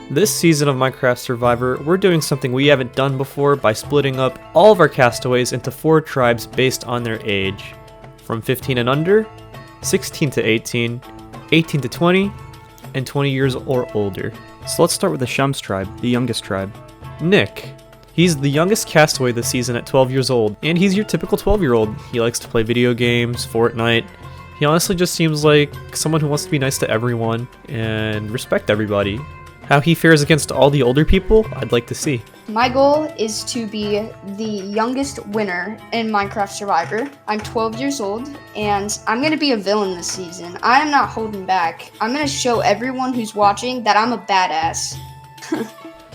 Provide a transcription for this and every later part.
This season of Minecraft Survivor, we're doing something we haven't done before by splitting up all of our castaways into 4 tribes based on their age. From 15 and under, 16 to 18, 18 to 20, and 20 years or older. So let's start with the Shums tribe, the youngest tribe. Nick. He's the youngest castaway this season at 12 years old, and he's your typical 12-year-old. He likes to play video games, Fortnite. He honestly just seems like someone who wants to be nice to everyone and respect everybody. How he fares against all the older people, I'd like to see. My goal is to be the youngest winner in Minecraft Survivor. I'm 12 years old, and I'm going to be a villain this season. I am not holding back. I'm going to show everyone who's watching that I'm a badass.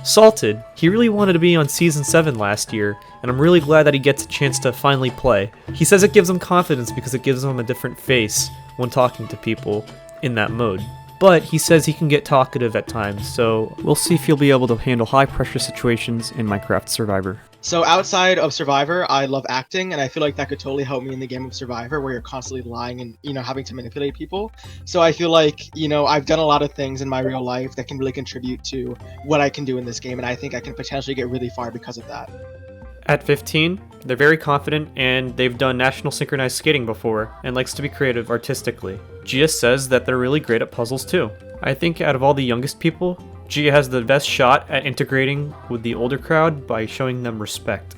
Salted. He really wanted to be on Season 7 last year, and I'm really glad that he gets a chance to finally play. He says it gives him confidence because it gives him a different face when talking to people in that mode. But he says he can get talkative at times, so we'll see if he'll be able to handle high-pressure situations in Minecraft Survivor. So outside of Survivor, I love acting, and I feel like that could totally help me in the game of Survivor, where you're constantly lying and, having to manipulate people. So I feel like, I've done a lot of things in my real life that can really contribute to what I can do in this game, and I think I can potentially get really far because of that. At 15, they're very confident, and they've done national synchronized skating before, and likes to be creative artistically. Gia says that they're really great at puzzles too. I think out of all the youngest people, Gia has the best shot at integrating with the older crowd by showing them respect.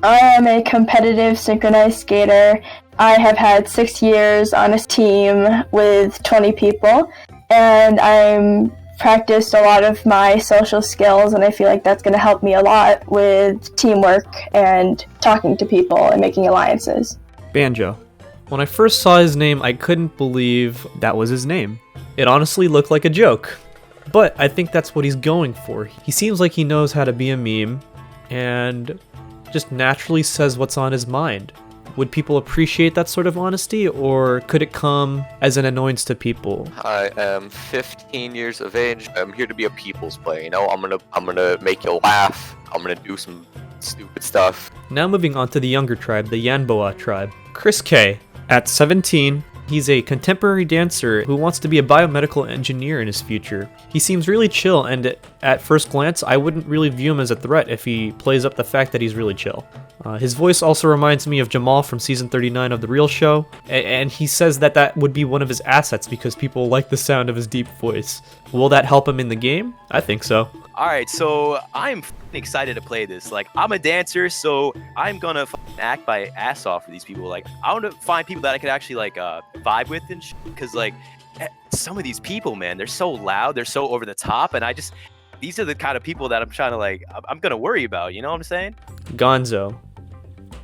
I am a competitive synchronized skater. I have had 6 years on a team with 20 people, and I'm practiced a lot of my social skills, and I feel like that's going to help me a lot with teamwork and talking to people and making alliances. Banjo. When I first saw his name, I couldn't believe that was his name. It honestly looked like a joke. But I think that's what he's going for. He seems like he knows how to be a meme and just naturally says what's on his mind. Would people appreciate that sort of honesty, or could it come as an annoyance to people? I am 15 years of age. I'm here to be a people's player, I'm gonna make you laugh. I'm gonna do some stupid stuff. Now moving on to the younger tribe, the Yanboa tribe. Chris K. At 17, he's a contemporary dancer who wants to be a biomedical engineer in his future. He seems really chill, and at first glance, I wouldn't really view him as a threat if he plays up the fact that he's really chill. His voice also reminds me of Jamal from Season 39 of The Real Show, and he says that would be one of his assets because people like the sound of his deep voice. Will that help him in the game? I think so. Alright, so I'm excited to play this. I'm a dancer, so I'm gonna act my ass off for these people. I want to find people that I could actually, vibe with and because, some of these people, man, they're so loud, they're so over the top, and these are the kind of people that I'm trying to, I'm gonna worry about, you know what I'm saying? Gonzo.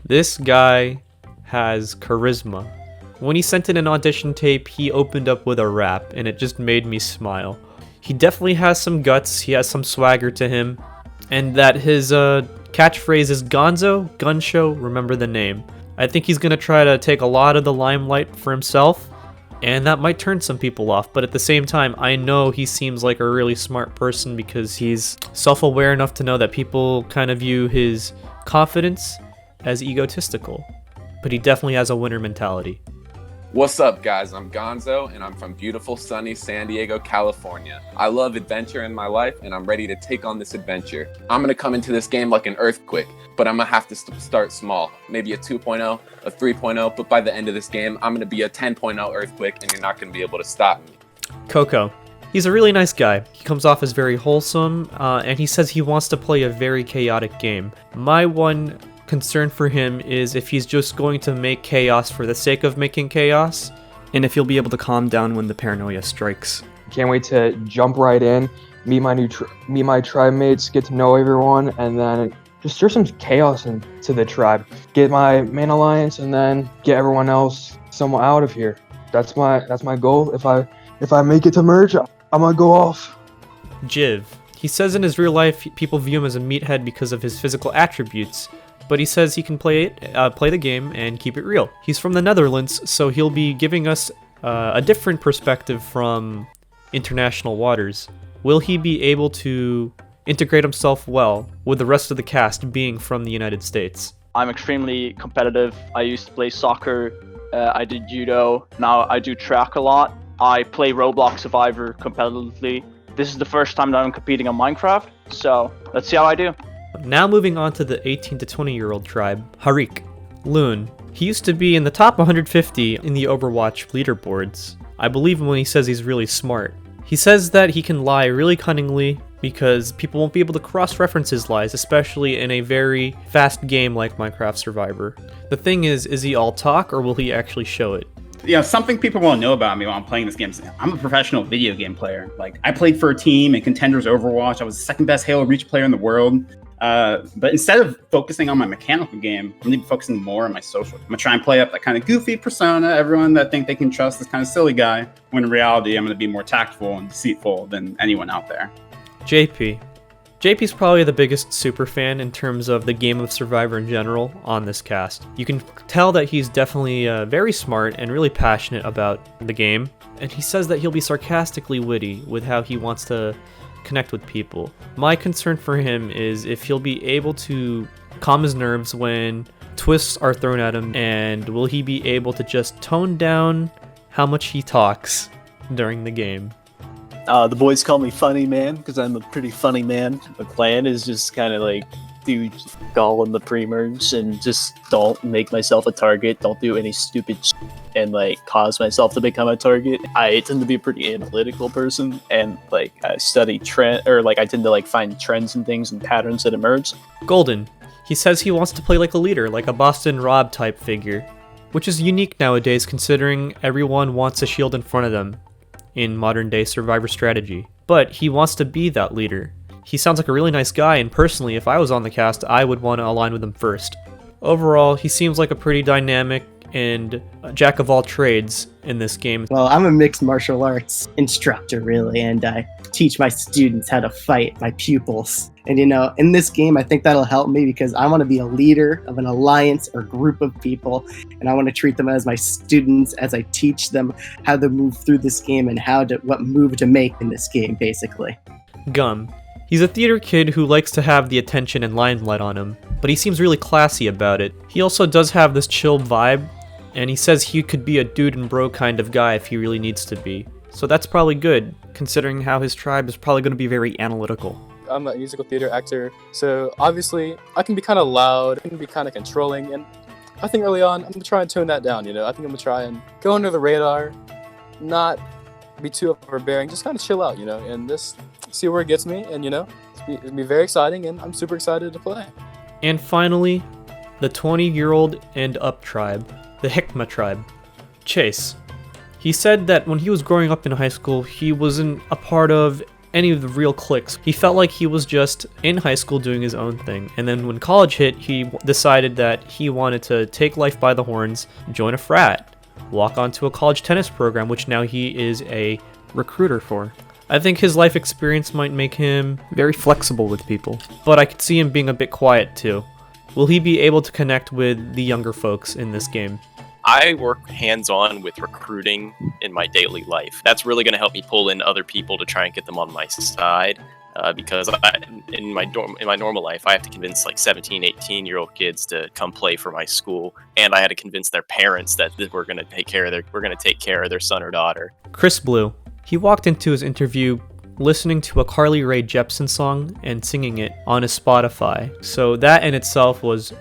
This guy has charisma. When he sent in an audition tape, he opened up with a rap, and it just made me smile. He definitely has some guts, he has some swagger to him, and that his catchphrase is Gonzo, gun show, remember the name. I think he's gonna try to take a lot of the limelight for himself, and that might turn some people off, but at the same time, I know he seems like a really smart person because he's self-aware enough to know that people kind of view his confidence as egotistical, but he definitely has a winner mentality. What's up, guys? I'm Gonzo, and I'm from beautiful, sunny San Diego, California. I love adventure in my life, and I'm ready to take on this adventure. I'm going to come into this game like an earthquake, but I'm going to have to start small. Maybe a 2.0, a 3.0, but by the end of this game, I'm going to be a 10.0 earthquake, and you're not going to be able to stop me. Coco. He's a really nice guy. He comes off as very wholesome, and he says he wants to play a very chaotic game. My one concern for him is if he's just going to make chaos for the sake of making chaos, and if he'll be able to calm down when the paranoia strikes. Can't wait to jump right in, meet my tribe mates, get to know everyone, and then just stir some chaos into the tribe. Get my main alliance, and then get everyone else somewhat out of here. That's my goal. If I make it to merge, I'm gonna go off. Jiv. He says in his real life people view him as a meathead because of his physical attributes, but he says he can play the game and keep it real. He's from the Netherlands, so he'll be giving us a different perspective from international waters. Will he be able to integrate himself well with the rest of the cast being from the United States? I'm extremely competitive. I used to play soccer, I did judo, now I do track a lot. I play Roblox Survivor competitively. This is the first time that I'm competing on Minecraft, so let's see how I do. Now moving on to the 18 to 20-year-old tribe, Harik. Loon. He used to be in the top 150 in the Overwatch leaderboards. I believe him when he says he's really smart. He says that he can lie really cunningly because people won't be able to cross-reference his lies, especially in a very fast game like Minecraft Survivor. The thing is he all talk or will he actually show it? Something people won't know about me while I'm playing this game is I'm a professional video game player. Like, I played for a team in Contenders Overwatch. I was the second best Halo Reach player in the world. But instead of focusing on my mechanical game, I'm going to be focusing more on my social. I'm going to try and play up that kind of goofy persona, everyone that think they can trust this kind of silly guy, when in reality, I'm going to be more tactful and deceitful than anyone out there. JP. JP's probably the biggest super fan in terms of the game of Survivor in general on this cast. You can tell that he's definitely very smart and really passionate about the game, and he says that he'll be sarcastically witty with how he wants to connect with people. My concern for him is if he'll be able to calm his nerves when twists are thrown at him, and will he be able to just tone down how much he talks during the game. The boys call me Funny Man because I'm a pretty funny man. My plan is just kind of like do all in the pre-merge and just don't make myself a target, don't do any stupid shit, and like cause myself to become a target. I tend to be a pretty analytical person, and like I study trend, or like I tend to like find trends and things and patterns that emerge. Golden. He says he wants to play like a leader, like a Boston Rob type figure, which is unique nowadays considering everyone wants a shield in front of them in modern day Survivor strategy. But he wants to be that leader. He sounds like a really nice guy, and personally, if I was on the cast, I would want to align with him first. Overall, he seems like a pretty dynamic and jack of all trades in this game. Well, I'm a mixed martial arts instructor, really, and I teach my students how to fight, my pupils. And in this game, I think that'll help me because I want to be a leader of an alliance or group of people, and I want to treat them as my students as I teach them how to move through this game and what move to make in this game, basically. Gum. He's a theater kid who likes to have the attention and limelight on him, but he seems really classy about it. He also does have this chill vibe, and he says he could be a dude and bro kind of guy if he really needs to be. So that's probably good, considering how his tribe is probably going to be very analytical. I'm a musical theater actor, so obviously I can be kind of loud, I can be kind of controlling, and I think early on I'm going to try and tone that down, I think I'm going to try and go under the radar, not be too overbearing, just kind of chill out, and just see where it gets me, and it'll be very exciting, and I'm super excited to play. And finally, the 20-year-old and up tribe, the Hikma tribe. Chase. He said that when he was growing up in high school, he wasn't a part of any of the real cliques. He felt like he was just in high school doing his own thing, and then when college hit, he decided that he wanted to take life by the horns, join a frat, walk onto a college tennis program, which now he is a recruiter for. I think his life experience might make him very flexible with people, but I could see him being a bit quiet too. Will he be able to connect with the younger folks in this game? I work hands-on with recruiting in my daily life. That's really going to help me pull in other people to try and get them on my side. Because in my normal life, I have to convince like 17, 18-year-old kids to come play for my school, and I had to convince their parents that we're going to take care of their son or daughter. Chris Blue. He walked into his interview listening to a Carly Rae Jepsen song and singing it on his Spotify. So that in itself was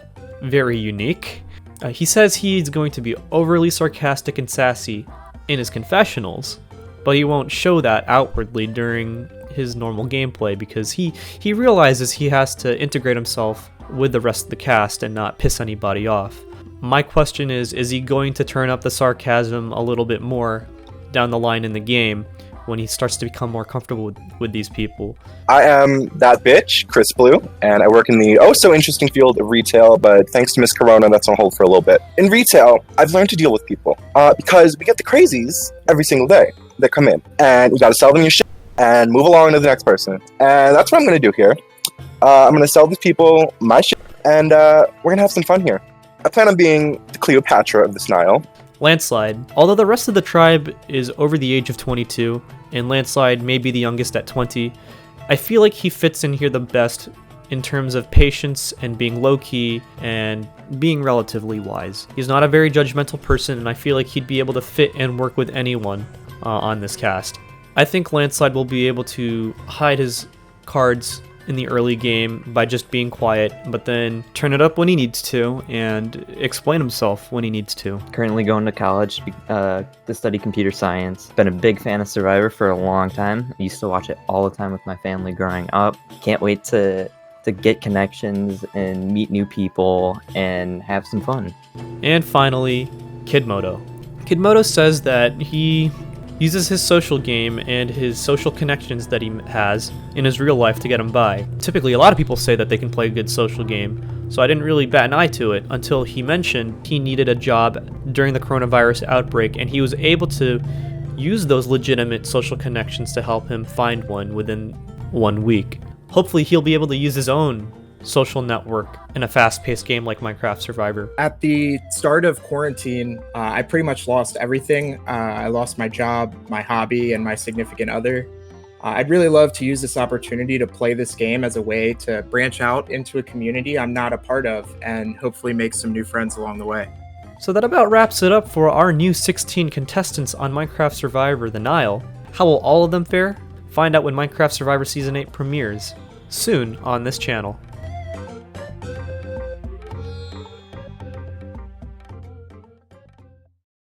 very unique. He says he's going to be overly sarcastic and sassy in his confessionals, but he won't show that outwardly during his normal gameplay because he realizes he has to integrate himself with the rest of the cast and not piss anybody off. My question is he going to turn up the sarcasm a little bit more down the line in the game when he starts to become more comfortable with these people? I am that bitch, Chris Blue, and I work in the oh-so-interesting field of retail, but thanks to Miss Corona, that's on hold for a little bit. In retail, I've learned to deal with people, because we get the crazies every single day that come in, and you gotta sell them your shit and move along to the next person. And that's what I'm gonna do here. I'm gonna sell these people my shit, and we're gonna have some fun here. I plan on being the Cleopatra of this Nile. Landslide. Although the rest of the tribe is over the age of 22, and Landslide may be the youngest at 20, I feel like he fits in here the best in terms of patience and being low-key and being relatively wise. He's not a very judgmental person, and I feel like he'd be able to fit and work with anyone on this cast. I think Landslide will be able to hide his cards in the early game by just being quiet, but then turn it up when he needs to and explain himself when he needs to. Currently going to college to study computer science. Been a big fan of Survivor for a long time. I used to watch it all the time with my family growing up. Can't wait to get connections and meet new people and have some fun. And finally, KIDMODO. KIDMODO says that he uses his social game and his social connections that he has in his real life to get him by. Typically, a lot of people say that they can play a good social game, so I didn't really bat an eye to it until he mentioned he needed a job during the coronavirus outbreak, and he was able to use those legitimate social connections to help him find one within 1 week. Hopefully, he'll be able to use his own social network in a fast-paced game like Minecraft Survivor. At the start of quarantine, I pretty much lost everything. I lost my job, my hobby, and my significant other. I'd really love to use this opportunity to play this game as a way to branch out into a community I'm not a part of and hopefully make some new friends along the way. So that about wraps it up for our new 16 contestants on Minecraft Survivor, the Nile. How will all of them fare? Find out when Minecraft Survivor Season 8 premieres, soon on this channel.